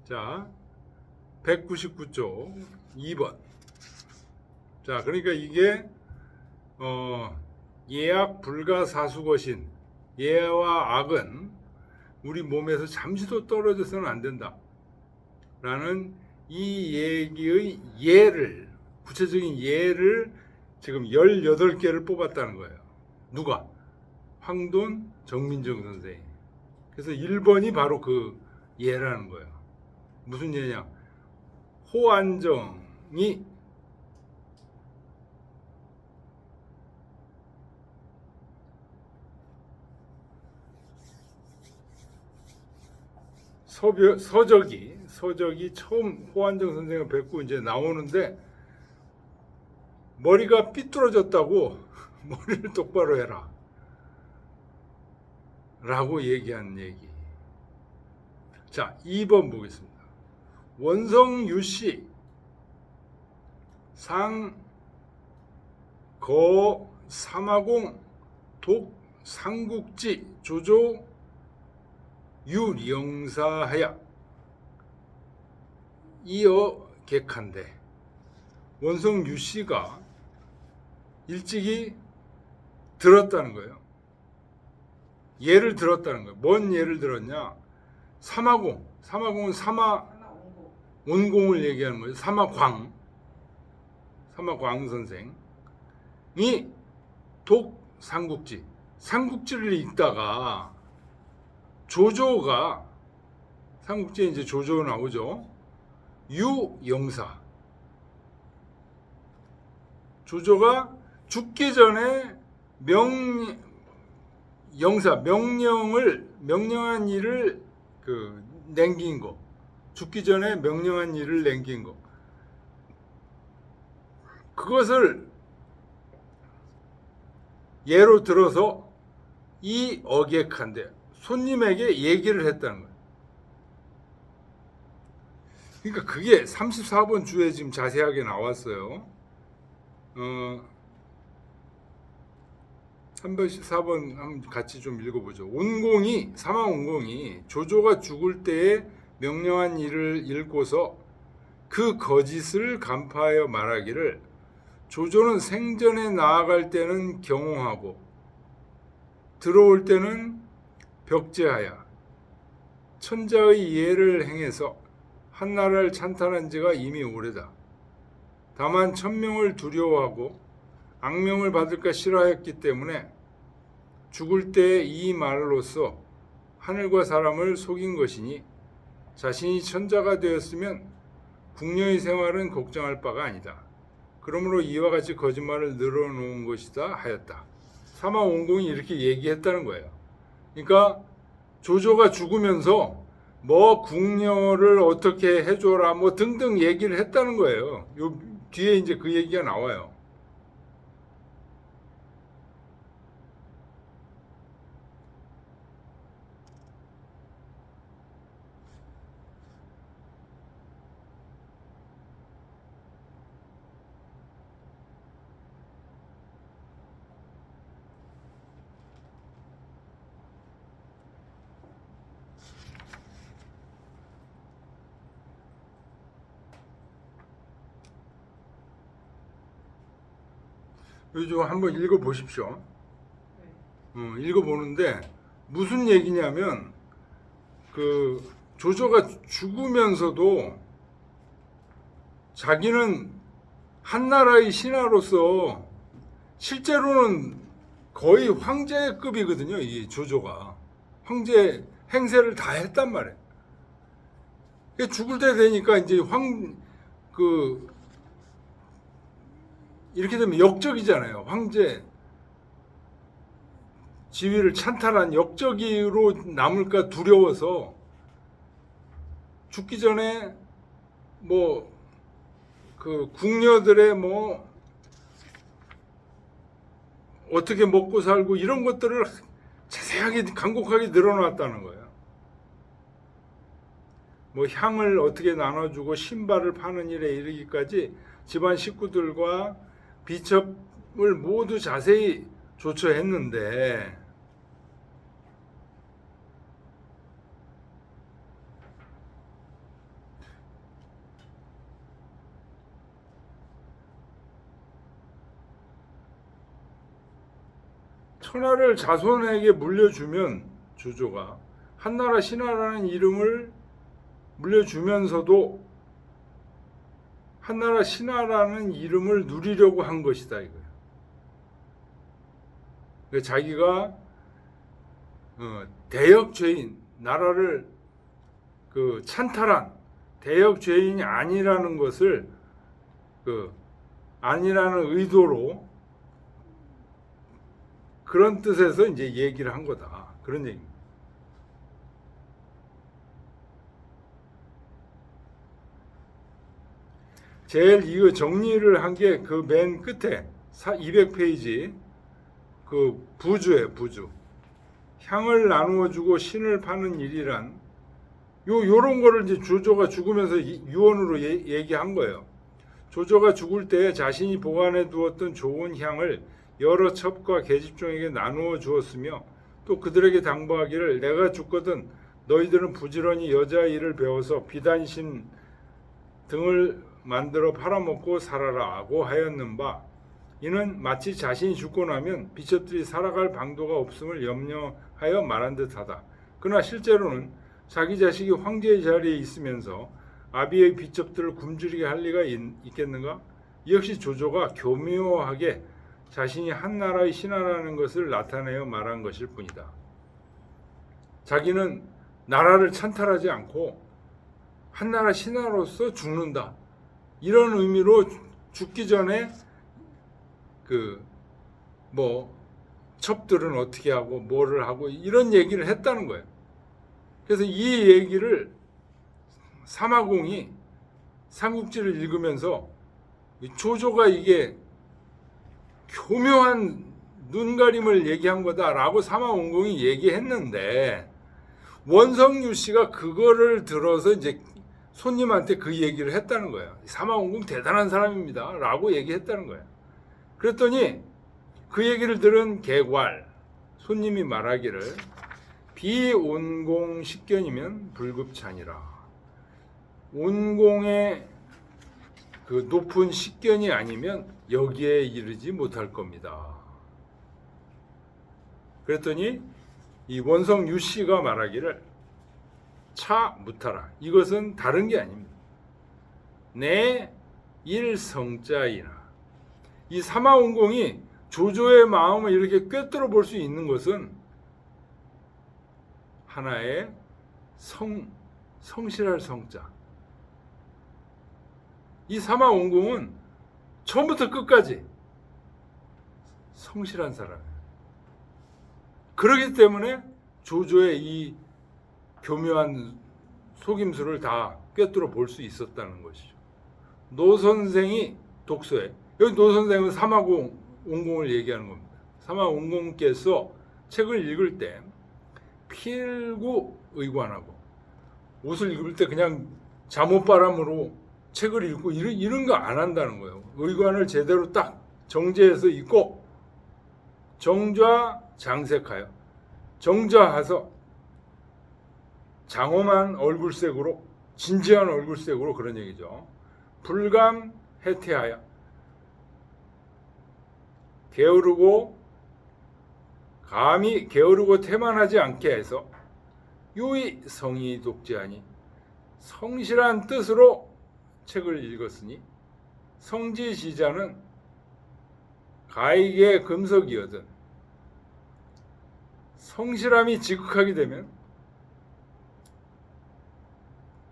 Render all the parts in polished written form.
자, 199쪽 2번. 자, 그러니까 이게 예악 불가사수거신, 예와 악은 우리 몸에서 잠시도 떨어져서는 안 된다 라는 이 얘기의 예를, 구체적인 예를 지금 18개를 뽑았다는 거예요. 누가? 황돈 정민정 선생이. 그래서 1번이 바로 그 예라는 거예요. 무슨 예냐? 호안정이 서적이 처음 호안정 선생을 뵙고 이제 나오는데 머리가 삐뚤어졌다고 머리를 똑바로 해라 라고 얘기한 얘기. 자, 2번 보겠습니다. 원성유씨 상거 삼화공 독 상국지 조조 유령사하야 이어 객한데, 원성유씨가 일찍이 들었다는 거예요. 예를 들었다는 거예요. 뭔 예를 들었냐? 삼화공은 삼화온공을 얘기하는 거예요. 삼화광 선생이 삼국지를 읽다가 조조가, 삼국지에 이제 조조 나오죠. 유영사, 조조가 죽기 전에 명령한 일을 남긴 거, 죽기 전에 명령한 일을 남긴 거, 그것을 예로 들어서 이 어객한데 손님에게 얘기를 했다는 거예요. 그러니까 그게 34번 주에 지금 자세하게 나왔어요. 314번 한번 같이 좀 읽어보죠. 삼화온공이 조조가 죽을 때에 명령한 일을 읽고서 그 거짓을 간파하여 말하기를, 조조는 생전에 나아갈 때는 경호하고 들어올 때는 벽제하여 천자의 예를 행해서 한나라를 찬탈한 지가 이미 오래다. 다만 천명을 두려워하고 악명을 받을까 싫어했기 때문에 죽을 때 이 말로써 하늘과 사람을 속인 것이니, 자신이 천자가 되었으면 궁녀의 생활은 걱정할 바가 아니다. 그러므로 이와 같이 거짓말을 늘어놓은 것이다 하였다. 삼화온공이 이렇게 얘기했다는 거예요. 그러니까 조조가 죽으면서 뭐 궁녀를 어떻게 해줘라 뭐 등등 얘기를 했다는 거예요. 요 뒤에 이제 그 얘기가 나와요. 요즘 한번 읽어보십시오. 읽어보는데 무슨 얘기냐면, 그 조조가 죽으면서도 자기는 한나라의 신하로서 실제로는 거의 황제급이거든요. 이 조조가 황제 행세를 다 했단 말이에요. 죽을 때 되니까 이제 이렇게 되면 역적이잖아요. 황제 지위를 찬탈한 역적으로 남을까 두려워서 죽기 전에 뭐 그 궁녀들의 뭐 어떻게 먹고 살고 이런 것들을 자세하게 간곡하게 늘어놨다는 거예요. 뭐 향을 어떻게 나눠주고 신발을 파는 일에 이르기까지 집안 식구들과 비첩을 모두 자세히 조처했는데, 천하를 자손에게 물려주면 조조가 한나라 신하라는 이름을 물려주면서도 한나라 신하라는 이름을 누리려고 한 것이다 이거예요. 그러니까 자기가 대역 죄인, 나라를 찬탈한 대역 죄인이 아니라는 것을 아니라는 의도로 그런 뜻에서 이제 얘기를 한 거다. 그런 얘기입니다. 제일 이거 정리를 한 게 그 맨 끝에 200페이지 그 부주예요, 부주. 향을 나누어 주고 신을 파는 일이란 요런 거를 이제 조조가 죽으면서 유언으로 얘기한 거예요. 조조가 죽을 때 자신이 보관해 두었던 좋은 향을 여러 첩과 계집종에게 나누어 주었으며 또 그들에게 당부하기를 내가 죽거든 너희들은 부지런히 여자 일을 배워서 비단신 등을 만들어 팔아먹고 살아라고 하였는바 이는 마치 자신이 죽고 나면 비첩들이 살아갈 방도가 없음을 염려하여 말한 듯하다. 그러나 실제로는 자기 자식이 황제의 자리에 있으면서 아비의 비첩들을 굶주리게 할 리가 있겠는가? 이 역시 조조가 교묘하게 자신이 한나라의 신하라는 것을 나타내어 말한 것일 뿐이다. 자기는 나라를 찬탈하지 않고 한나라 신하로서 죽는다. 이런 의미로 죽기 전에 첩들은 어떻게 하고 뭐를 하고 이런 얘기를 했다는 거예요. 그래서 이 얘기를 사마공이 삼국지를 읽으면서 조조가 이게 교묘한 눈가림을 얘기한 거다라고 사마원공이 얘기했는데 원성유 씨가 그거를 들어서 이제 손님한테 그 얘기를 했다는 거예요. 사마원공 대단한 사람입니다 라고 얘기했다는 거예요. 그랬더니 그 얘기를 들은 개괄 손님이 말하기를 비온공 식견이면 불급찬이라. 온공의 그 높은 식견이 아니면 여기에 이르지 못할 겁니다. 그랬더니 이 원성 유 씨가 말하기를 차 무타라. 이것은 다른 게 아닙니다. 내 일성자이나. 이 사마원공이 조조의 마음을 이렇게 꿰뚫어 볼 수 있는 것은 하나의 성실할 성자. 이 사마원공은 처음부터 끝까지 성실한 사람이에요. 그렇기 때문에 조조의 이 교묘한 속임수를 다 꿰뚫어 볼 수 있었다는 것이죠. 노 선생이 독서에, 여기 노 선생은 사마원공을 얘기하는 겁니다. 사마원공께서 책을 읽을 때 필구 의관하고 옷을 입을 때 그냥 잠옷바람으로 책을 읽고 이런 거 안 한다는 거예요. 의관을 제대로 딱 정제해서 입고 정좌 장색하여 정좌해서 장엄한 얼굴색으로 진지한 얼굴색으로 그런 얘기죠. 불감 해태하여 게으르고 감히 게으르고 태만하지 않게 해서 유의 성의 독지하니 성실한 뜻으로 책을 읽었으니 성지시자는 가익의 금석이거든 성실함이 지극하게 되면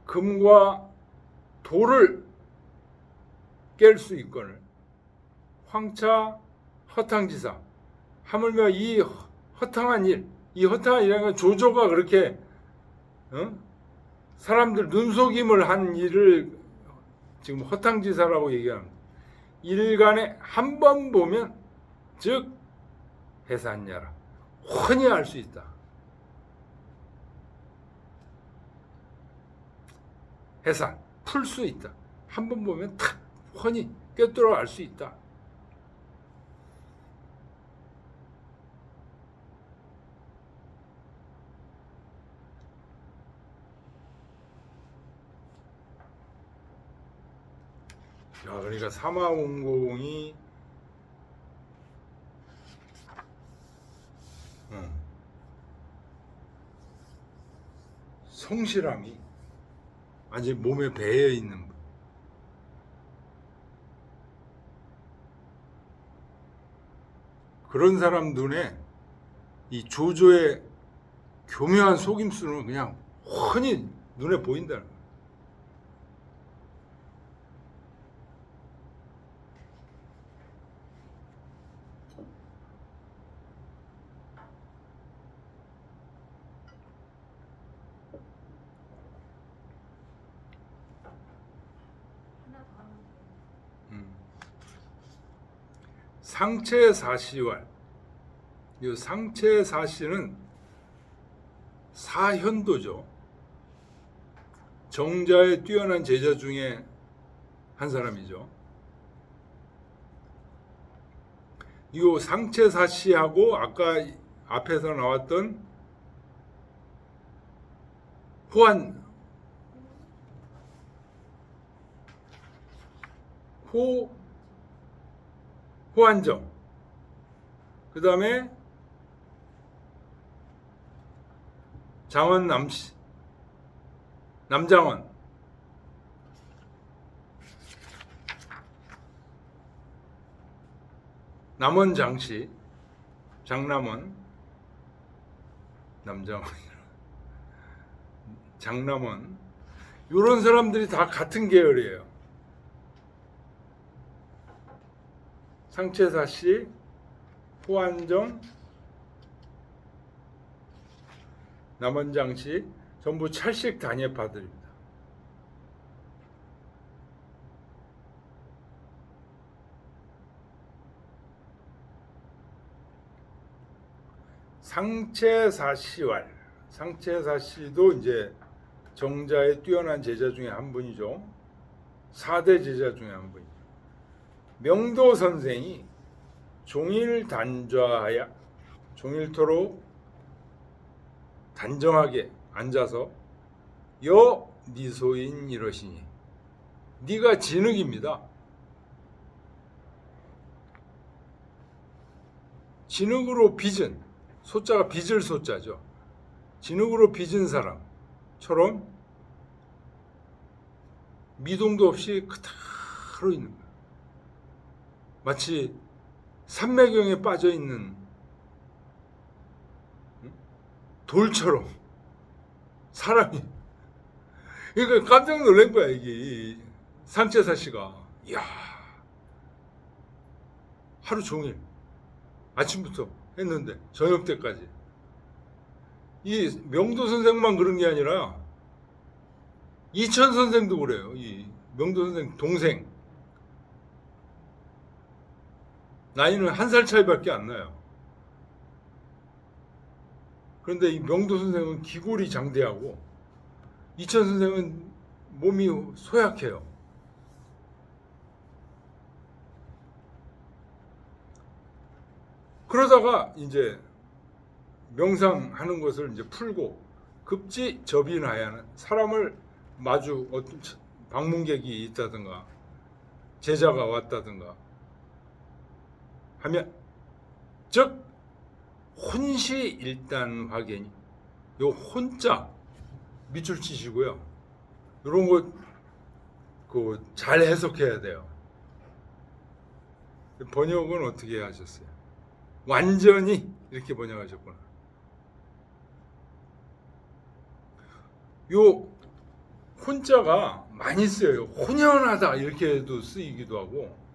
금과 돌을 깰 수 있거늘 황차 허탕지사 하물며 이 허탕한 일, 이 허탕한 일이라는 건 조조가 그렇게 사람들 눈속임을 한 일을 지금 허탕지사라고 얘기합니다. 일간에 한 번 보면 즉 해산야라 훤히 알 수 있다. 해산 풀 수 있다. 한 번 보면 탁 훤히 꿰뚫어 알 수 있다. 그러니까 사마원공이 성실함이 완전히 몸에 배어 있는 분. 그런 사람 눈에 이 조조의 교묘한 속임수는 그냥 훤히 눈에 보인다는 거예요. 상체사시왈. 이 상체사시는 사현도죠. 정자의 뛰어난 제자 중에 한 사람이죠. 이 상체사시하고 아까 앞에서 나왔던 호환정, 그 다음에 장원 남장원, 남원장씨, 장남원, 남장원, 장남원, 이런 사람들이 다 같은 계열이에요. 상체사씨, 호환정, 남원장씨 전부 찰식 단예파들입니다. 상체사시왈, 상체사시도 이제 정자의 뛰어난 제자 중에 한 분이죠. 4대 제자 중에 한 분이죠. 명도 선생이 종일 단좌하야, 종일토록 단정하게 앉아서 여 니소인 이러시니, 니가 진흙입니다. 진흙으로 빚은, 소자가 빚을 소자죠. 진흙으로 빚은 사람처럼 미동도 없이 그대로 있는 거예요. 마치 삼매경에 빠져 있는 돌처럼 사람이. 그러니까 깜짝 놀란 거야, 이게 상체사시가. 이야, 하루 종일 아침부터 했는데 저녁 때까지. 이 명도 선생만 그런 게 아니라 이천 선생도 그래요. 이 명도 선생 동생, 나이는 1살 차이밖에 안 나요. 그런데 이 명도 선생은 기골이 장대하고 이천 선생은 몸이 소약해요. 그러다가 이제 명상하는 것을 이제 풀고 급지 접인하야는, 사람을 마주 어떤 방문객이 있다든가 제자가 왔다든가 하면, 즉 혼시 일단 확인이, 요 혼자 밑줄 치시고요. 이런 거 그 잘 해석해야 돼요. 번역은 어떻게 하셨어요? 완전히 이렇게 번역하셨구나. 요 혼자가 많이 쓰여요. 혼연하다 이렇게도 쓰이기도 하고,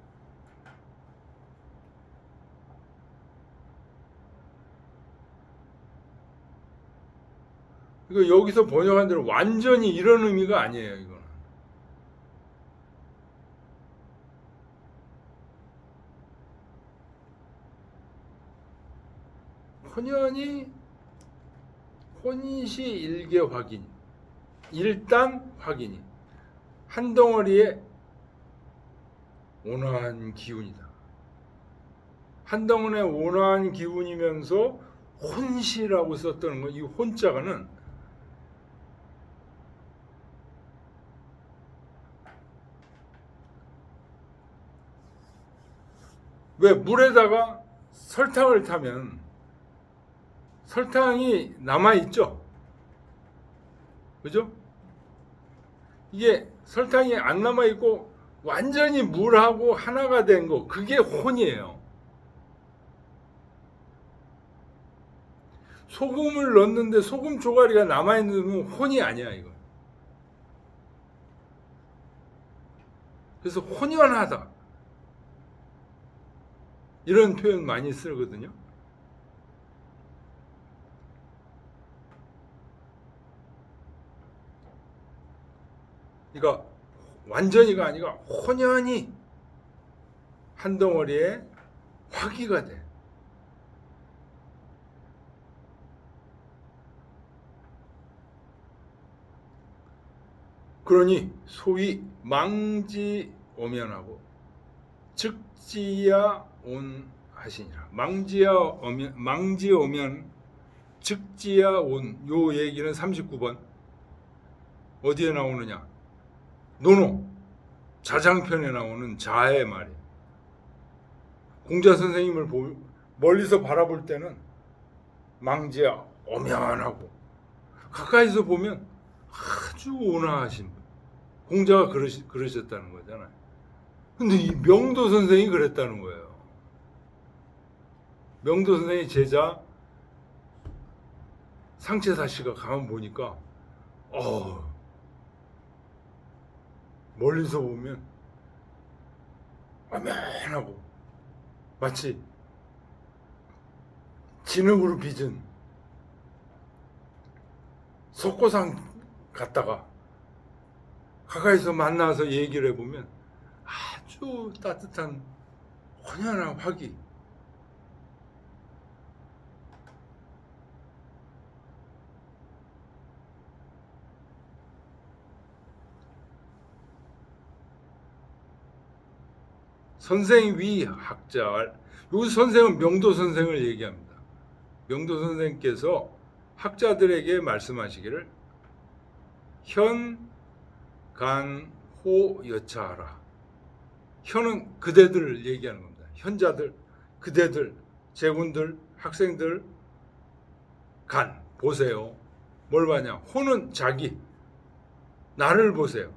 이거 여기서 번역한 대로 완전히 이런 의미가 아니에요. 이거는 혼연히 혼시 일개 확인, 일단 확인이 한 덩어리의 온화한 기운이다. 한 덩어리의 온화한 기운이면서 혼시라고 썼다는 거, 이 혼자가는 왜 물에다가 설탕을 타면 설탕이 남아있죠? 그죠? 이게 설탕이 안 남아 있고 완전히 물하고 하나가 된 거, 그게 혼이에요. 소금을 넣었는데 소금 조가리가 남아 있는 건 혼이 아니야, 이거. 그래서 혼연하다, 이런 표현 많이 쓰거든요. 그러니까 완전히가 아니라 혼연히 한 덩어리에 화기가 돼. 그러니 소위 망지오면하고 즉지야 온 하시니라. 망지오면 즉지야 온, 요 얘기는 39번 어디에 나오느냐? 논어 자장편에 나오는 자의 말이에요. 공자 선생님을 멀리서 바라볼 때는 망지야 오면하고, 가까이서 보면 아주 온화하신 분. 공자가 그러셨다는 거잖아요. 근데 이 명도 선생이 그랬다는 거예요. 명도 선생의 제자 상체사 씨가 가만 보니까 멀리서 보면 아면하고 마치 진흙으로 빚은 석고상 갔다가 가까이서 만나서 얘기를 해보면 아주 따뜻한 혼연한 화기. 선생 위 학자, 여기 선생은 명도 선생을 얘기합니다. 명도 선생께서 학자들에게 말씀하시기를 현, 간, 호, 여차하라. 현은 그대들을 얘기하는 겁니다. 현자들, 그대들, 제군들, 학생들. 간, 보세요. 뭘 봐냐? 호는 자기, 나를 보세요.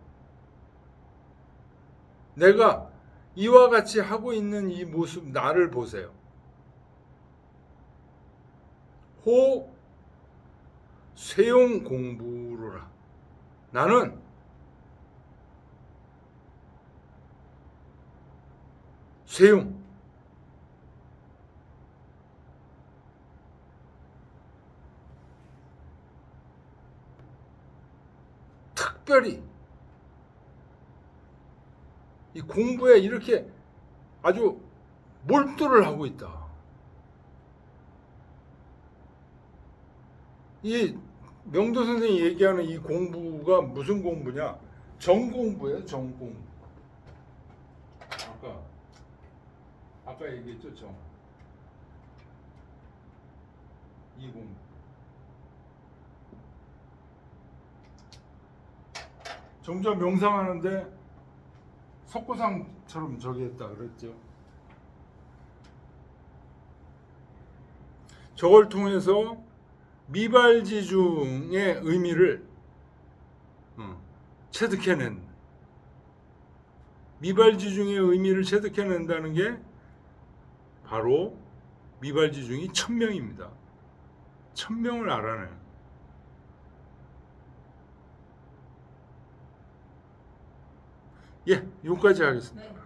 내가 이와 같이 하고 있는 이 모습, 나를 보세요. 호, 쇠용 공부로라. 나는 쇠용, 특별히 이 공부에 이렇게 아주 몰두를 하고 있다. 이 명도 선생이 얘기하는 이 공부가 무슨 공부냐? 정공부예요, 정공부. 아까 얘기했죠, 정. 이 공부. 점점 명상하는데 석고상처럼 저기 했다 그랬죠. 저걸 통해서 미발지중의 의미를 체득해낸, 미발지중의 의미를 체득해낸다는 게 바로 미발지중이 천명입니다. 천명을 알아내는. 예, 여기까지 하겠습니다. 네.